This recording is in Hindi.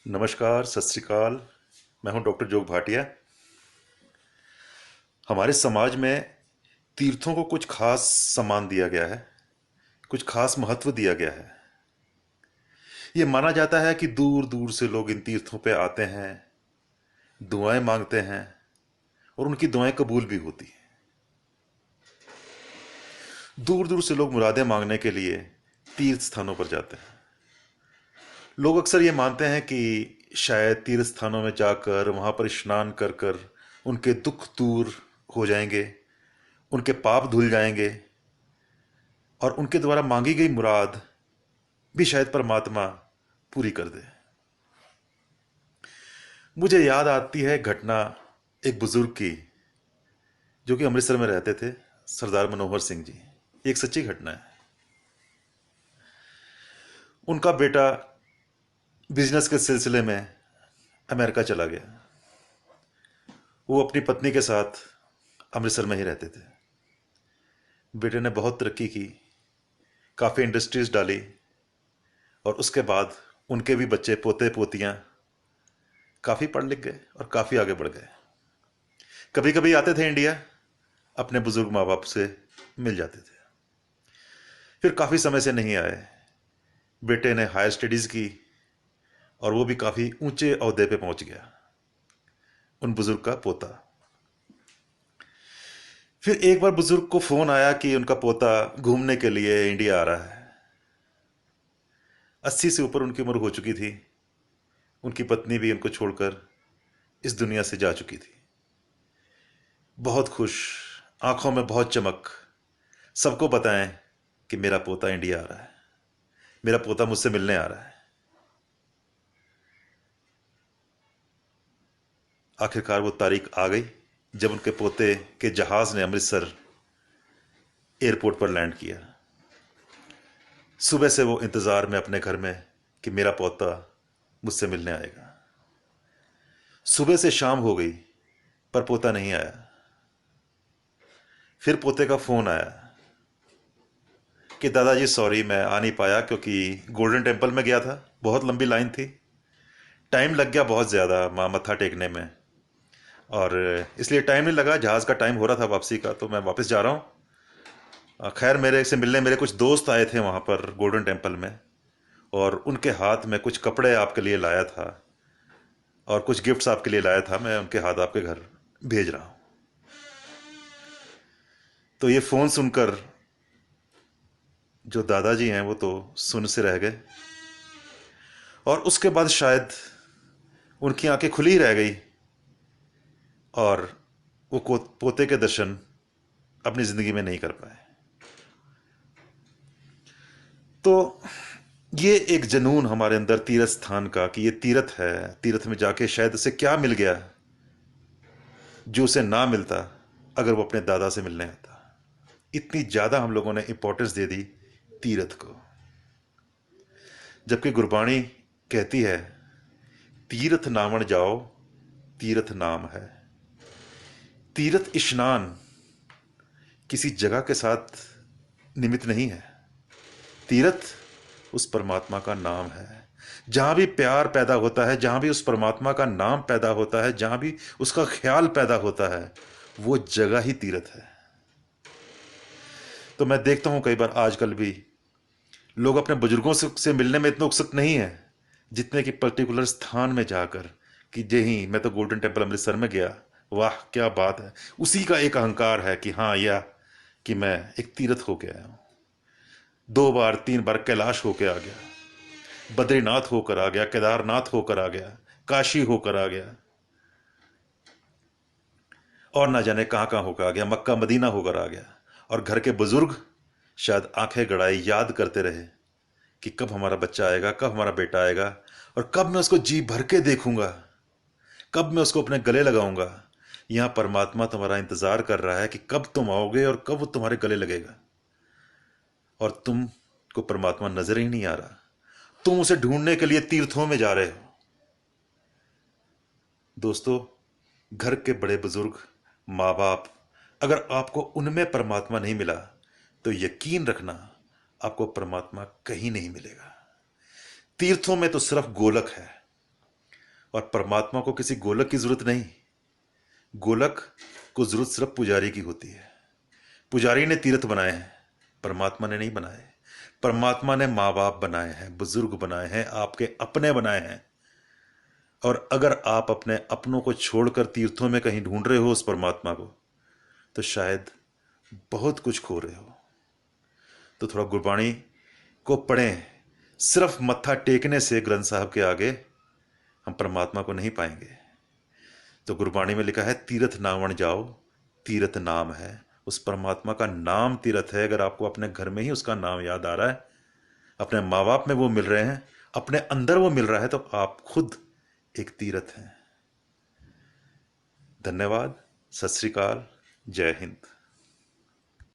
नमस्कार, सत श्री अकाल। मैं हूं डॉक्टर जोग भाटिया। हमारे समाज में तीर्थों को कुछ खास सम्मान दिया गया है, कुछ खास महत्व दिया गया है। ये माना जाता है कि दूर दूर से लोग इन तीर्थों पे आते हैं, दुआएं मांगते हैं और उनकी दुआएं कबूल भी होती हैं। दूर दूर से लोग मुरादें मांगने के लिए तीर्थ स्थानों पर जाते हैं। लोग अक्सर ये मानते हैं कि शायद तीर्थ स्थानों में जाकर वहां पर स्नान कर कर उनके दुख दूर हो जाएंगे, उनके पाप धुल जाएंगे और उनके द्वारा मांगी गई मुराद भी शायद परमात्मा पूरी कर दे। मुझे याद आती है घटना एक बुजुर्ग की, जो कि अमृतसर में रहते थे, सरदार मनोहर सिंह जी। एक सच्ची घटना है। उनका बेटा बिजनेस के सिलसिले में अमेरिका चला गया। वो अपनी पत्नी के साथ अमृतसर में ही रहते थे। बेटे ने बहुत तरक्की की, काफ़ी इंडस्ट्रीज डाली और उसके बाद उनके भी बच्चे पोते पोतियां काफ़ी पढ़ लिख गए और काफ़ी आगे बढ़ गए। कभी कभी आते थे इंडिया, अपने बुजुर्ग माँ बाप से मिल जाते थे। फिर काफ़ी समय से नहीं आए। बेटे ने हायर स्टडीज़ की और वो भी काफ़ी ऊंचे ओहदे पे पहुंच गया, उन बुजुर्ग का पोता। फिर एक बार बुजुर्ग को फ़ोन आया कि उनका पोता घूमने के लिए इंडिया आ रहा है। 80 से ऊपर उनकी उम्र हो चुकी थी। उनकी पत्नी भी उनको छोड़कर इस दुनिया से जा चुकी थी। बहुत खुश, आंखों में बहुत चमक, सबको बताएं कि मेरा पोता इंडिया आ रहा है, मेरा पोता मुझसे मिलने आ रहा है। आखिरकार वो तारीख आ गई जब उनके पोते के जहाज ने अमृतसर एयरपोर्ट पर लैंड किया। सुबह से वो इंतजार में अपने घर में कि मेरा पोता मुझसे मिलने आएगा। सुबह से शाम हो गई पर पोता नहीं आया। फिर पोते का फोन आया कि दादाजी सॉरी, मैं आ नहीं पाया क्योंकि गोल्डन टेम्पल में गया था, बहुत लंबी लाइन थी, टाइम लग गया बहुत ज़्यादा माँ मत्था टेकने में, और इसलिए टाइम नहीं लगा। जहाज़ का टाइम हो रहा था वापसी का, तो मैं वापस जा रहा हूँ। खैर, मेरे से मिलने मेरे कुछ दोस्त आए थे वहाँ पर गोल्डन टेम्पल में, और उनके हाथ में कुछ कपड़े आपके लिए लाया था और कुछ गिफ्ट्स आपके लिए लाया था। मैं उनके हाथ आपके घर भेज रहा हूँ। तो ये फ़ोन सुनकर जो दादाजी हैं वो तो सुन से रह गए, और उसके बाद शायद उनकी आंखें खुली रह गई और वो पोते के दर्शन अपनी ज़िंदगी में नहीं कर पाए। तो ये एक जनून हमारे अंदर तीर्थ स्थान का, कि ये तीर्थ है, तीर्थ में जाके शायद उसे क्या मिल गया जो उसे ना मिलता अगर वो अपने दादा से मिलने आता। इतनी ज़्यादा हम लोगों ने इंपॉर्टेंस दे दी तीर्थ को, जबकि गुरबाणी कहती है तीर्थ नामन जाओ, तीर्थ नाम है। तीर्थ स्नान किसी जगह के साथ निमित्त नहीं है। तीर्थ उस परमात्मा का नाम है। जहां भी प्यार पैदा होता है, जहां भी उस परमात्मा का नाम पैदा होता है, जहां भी उसका ख्याल पैदा होता है, वो जगह ही तीर्थ है। तो मैं देखता हूं कई बार आजकल भी लोग अपने बुजुर्गों से मिलने में इतने उत्सुक नहीं है जितने कि पर्टिकुलर स्थान में जाकर, कि जे ही मैं तो गोल्डन टेम्पल अमृतसर में गया, वाह क्या बात है। उसी का एक अहंकार है कि हाँ, या कि मैं एक तीर्थ होके आया हूं। 2 बार 3 बार कैलाश होके आ गया, बद्रीनाथ होकर आ गया, केदारनाथ होकर आ गया, काशी होकर आ गया, और ना जाने कहां कहां होकर आ गया, मक्का मदीना होकर आ गया। और घर के बुजुर्ग शायद आंखें गड़ाई याद करते रहे कि कब हमारा बच्चा आएगा, कब हमारा बेटा आएगा, और कब मैं उसको जी भर के देखूंगा, कब मैं उसको अपने गले लगाऊंगा। यहां परमात्मा तुम्हारा इंतजार कर रहा है कि कब तुम आओगे और कब वो तुम्हारे गले लगेगा, और तुम को परमात्मा नजर ही नहीं आ रहा। तुम उसे ढूंढने के लिए तीर्थों में जा रहे हो। दोस्तों, घर के बड़े बुजुर्ग, माँ बाप, अगर आपको उनमें परमात्मा नहीं मिला तो यकीन रखना आपको परमात्मा कहीं नहीं मिलेगा। तीर्थों में तो सिर्फ गोलक है, और परमात्मा को किसी गोलक की जरूरत नहीं। गोलक को जरूरत सिर्फ पुजारी की होती है। पुजारी ने तीर्थ बनाए हैं, परमात्मा ने नहीं बनाए। परमात्मा ने माँ बाप बनाए हैं, बुजुर्ग बनाए हैं, आपके अपने बनाए हैं। और अगर आप अपने अपनों को छोड़कर तीर्थों में कहीं ढूंढ रहे हो उस परमात्मा को, तो शायद बहुत कुछ खो रहे हो। तो थोड़ा गुरबाणी को पढ़ें। सिर्फ मत्था टेकने से ग्रंथ साहब के आगे हम परमात्मा को नहीं पाएंगे। तो गुरबाणी में लिखा है, तीर्थ नावण जाओ, तीर्थ नाम है। उस परमात्मा का नाम तीर्थ है। अगर आपको अपने घर में ही उसका नाम याद आ रहा है, अपने माँ बाप में वो मिल रहे हैं, अपने अंदर वो मिल रहा है, तो आप खुद एक तीर्थ हैं। धन्यवाद। सत श्री अकाल। जय हिंद।